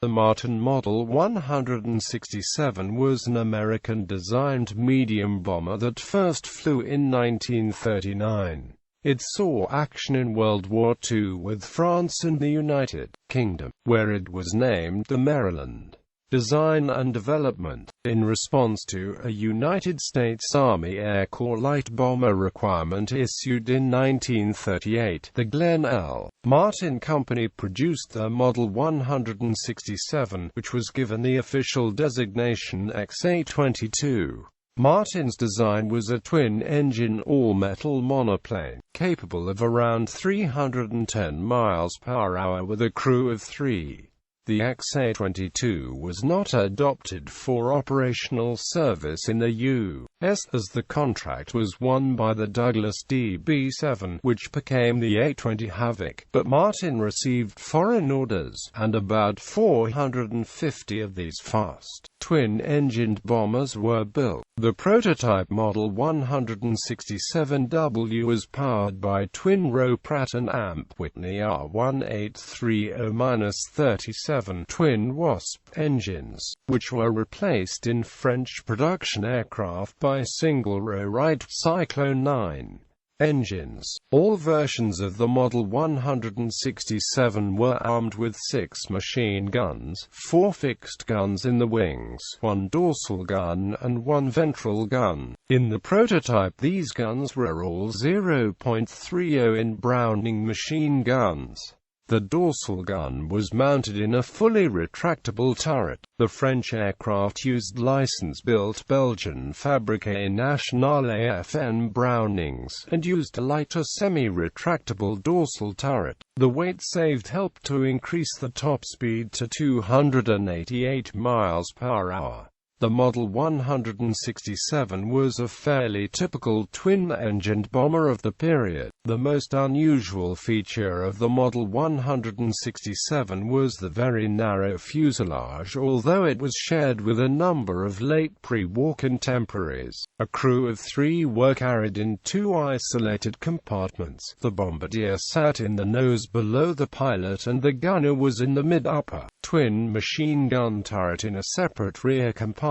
The Martin Model 167 was an American-designed medium bomber that first flew in 1939. It saw action in World War II with France and the United Kingdom, where it was named the Maryland. Design and development. In response to a United States Army Air Corps light bomber requirement issued in 1938, the Glenn L. Martin Company produced the Model 167, which was given the official designation XA-22. Martin's design was a twin-engine all-metal monoplane, capable of around 310 miles per hour with a crew of 3. The XA-22 was not adopted for operational service in the U.S. as the contract was won by the Douglas DB-7, which became the A-20 Havoc, but Martin received foreign orders, and about 450 of these fast, twin-engined bombers were built. The prototype Model 167W was powered by twin-row Pratt & Amp Whitney R1830-37 twin Wasp engines, which were replaced in French production aircraft by single-row Wright Cyclone 9 engines. All versions of the Model 167 were armed with 6 machine guns, 4 fixed guns in the wings, 1 dorsal gun and 1 ventral gun. In the prototype, these guns were all 0.30 in Browning machine guns. The dorsal gun was mounted in a fully retractable turret. The French aircraft used license-built Belgian Fabrique Nationale AFN Brownings, and used a lighter semi-retractable dorsal turret. The weight saved helped to increase the top speed to 288 miles per hour. The Model 167 was a fairly typical twin-engined bomber of the period. The most unusual feature of the Model 167 was the very narrow fuselage, although it was shared with a number of late pre-war contemporaries. A crew of 3 were carried in 2 isolated compartments. The bombardier sat in the nose below the pilot and the gunner was in the mid-upper. Twin machine gun turret in a separate rear compartment,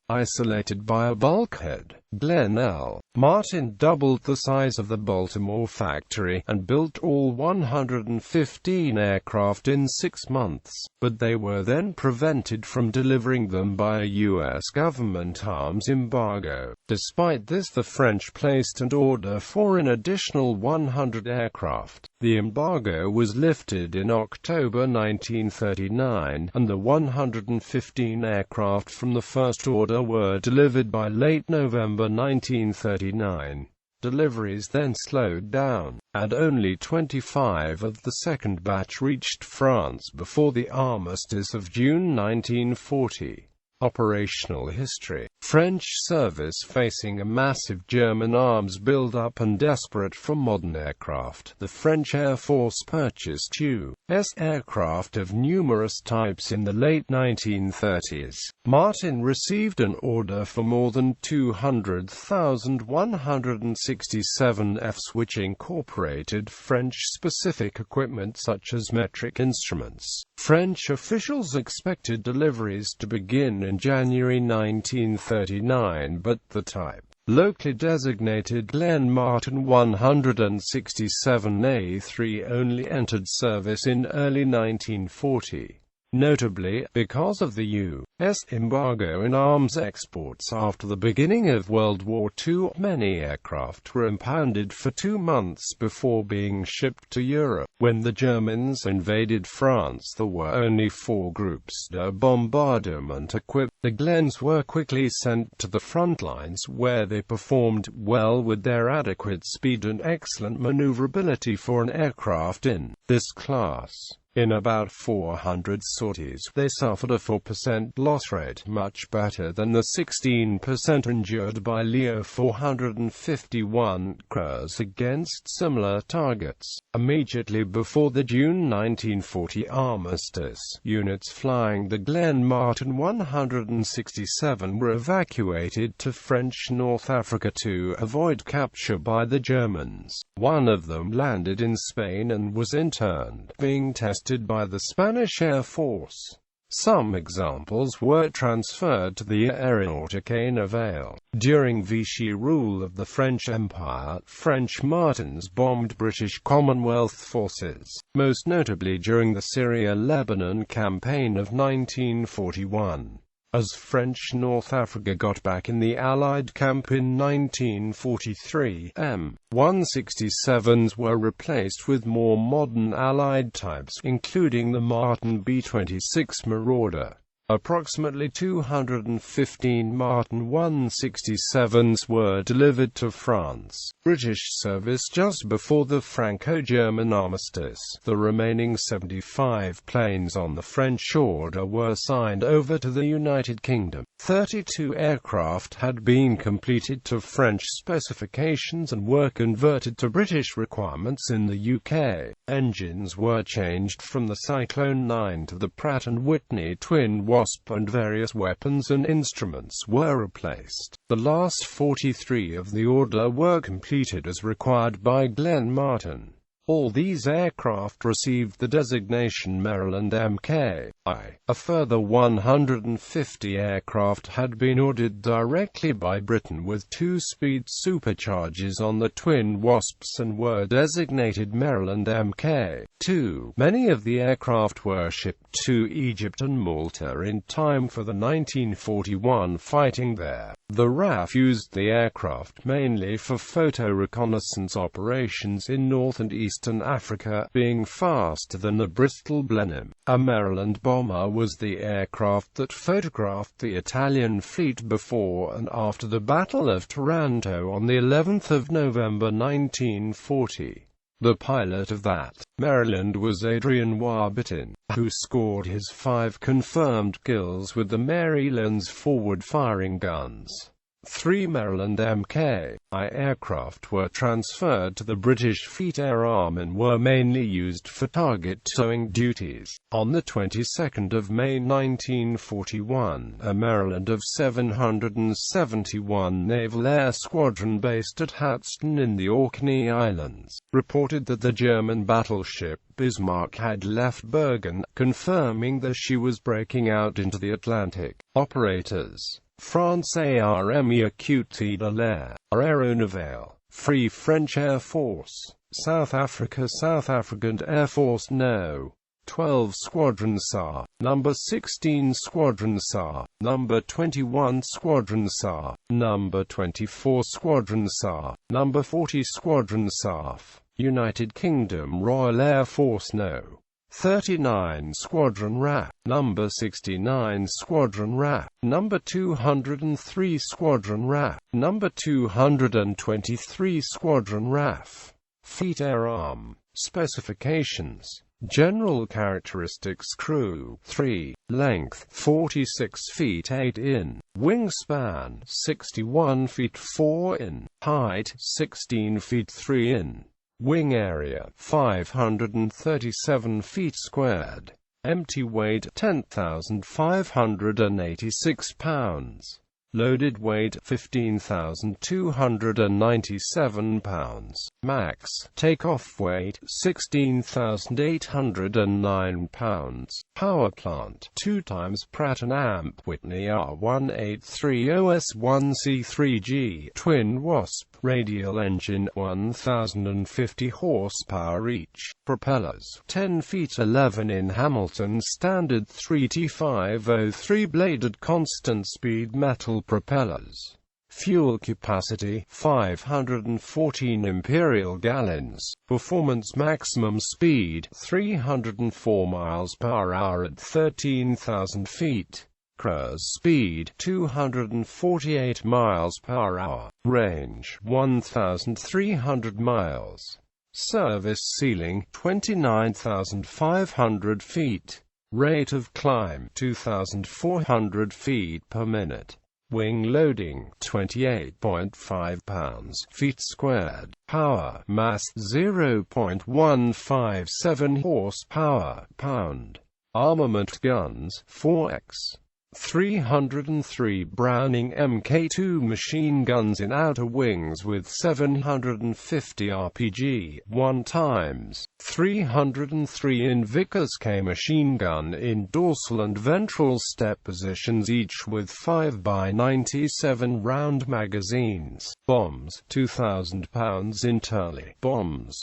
isolated by a bulkhead. Glenn L. Martin doubled the size of the Baltimore factory, and built all 115 aircraft in 6 months, but they were then prevented from delivering them by a U.S. government arms embargo. Despite this, the French placed an order for an additional 100 aircraft. The embargo was lifted in October 1939, and the 115 aircraft from the first order were delivered by late November 1939. Deliveries then slowed down, and only 25 of the second batch reached France before the armistice of June 1940. Operational history. French service facing a massive German arms build-up and desperate for modern aircraft. The French Air Force purchased U.S. aircraft of numerous types in the late 1930s. Martin received an order for more than 200,167 Fs, which incorporated French-specific equipment such as metric instruments. French officials expected deliveries to begin in January 1939, but the type, locally designated Glenn Martin 167A3, only entered service in early 1940. Notably, because of the U.S. embargo in arms exports after the beginning of World War II, many aircraft were impounded for 2 months before being shipped to Europe. When the Germans invaded France, there were only 4 groups de bombardement equipped. The Glens were quickly sent to the front lines, where they performed well with their adequate speed and excellent maneuverability for an aircraft in this class. In about 400 sorties, they suffered a 4% loss rate, much better than the 16% endured by Leo 451 crews against similar targets. Immediately before the June 1940 armistice, units flying the Glenn Martin 167 were evacuated to French North Africa to avoid capture by the Germans. One of them landed in Spain and was interned, being tested by the Spanish Air Force. Some examples were transferred to the Aéronautique Navale. During Vichy rule of the French Empire, French Martins bombed British Commonwealth forces, most notably during the Syria-Lebanon campaign of 1941. As French North Africa got back in the Allied camp in 1943, M167s were replaced with more modern Allied types, including the Martin B-26 Marauder. Approximately 215 Martin 167s were delivered to France. British service just before the Franco-German armistice. The remaining 75 planes on the French order were signed over to the United Kingdom. 32 aircraft had been completed to French specifications and were converted to British requirements in the UK. Engines were changed from the Cyclone 9 to the Pratt & Whitney Twin Wasp, and various weapons and instruments were replaced. The last 43 of the order were completed as required by Glenn Martin. All these aircraft received the designation Maryland Mk.I. A further 150 aircraft had been ordered directly by Britain with two-speed superchargers on the Twin Wasps and were designated Maryland Mk.II. Many of the aircraft were shipped to Egypt and Malta in time for the 1941 fighting there. The RAF used the aircraft mainly for photo reconnaissance operations in North and Eastern Africa, being faster than the Bristol Blenheim. A Maryland bomber was the aircraft that photographed the Italian fleet before and after the Battle of Taranto on the 11th of November 1940. The pilot of that Maryland was Adrian Warburton, who scored his 5 confirmed kills with the Maryland's forward-firing guns. 3 Maryland Mk.I. aircraft were transferred to the British Fleet Air Arm and were mainly used for target towing duties. On the 22nd of May 1941, a Maryland of 771 Naval Air Squadron based at Hatston in the Orkney Islands reported that the German battleship Bismarck had left Bergen, confirming that she was breaking out into the Atlantic. Operators: France Armée Acute de l'Air, Aéronavale, Free French Air Force, South Africa South African Air Force No. 12 Squadron SAR, No. 16 Squadron SAR, No. 21 Squadron SAR, No. 24 Squadron SAR, No. 40 Squadron SAF, United Kingdom Royal Air Force No. 39 Squadron RAF, No. 69 Squadron RAF, No. 203 Squadron RAF, No. 223 Squadron RAF. Fleet Air Arm. Specifications: General characteristics: crew 3, length 46 feet 8 in, wingspan 61 feet 4 in, height 16 feet 3 in. Wing area 537 feet squared. Empty weight 10,586 pounds. Loaded weight 15,297 pounds. Max takeoff weight 16,809 pounds. Power plant 2 times Pratt & Whitney R1830S1C3G Twin Wasp. Radial engine 1,050 horsepower each. Propellers 10 feet 11 in Hamilton standard 3T503 bladed constant speed metal propellers. Fuel capacity 514 imperial gallons. Performance maximum speed 304 miles per hour at 13,000 feet. Cruise speed 248 miles per hour. Range 1,300 miles. Service ceiling 29,500 feet. Rate of climb 2,400 feet per minute. Wing loading 28.5 pounds feet squared. Power mass 0.157 horsepower pound. Armament guns 4x. 303 Browning Mk2 machine guns in outer wings with 750 RPG, 1 times. 303 Invictus K machine gun in dorsal and ventral step positions, each with 5x97 round magazines. Bombs, 2,000 pounds in Turley. Bombs,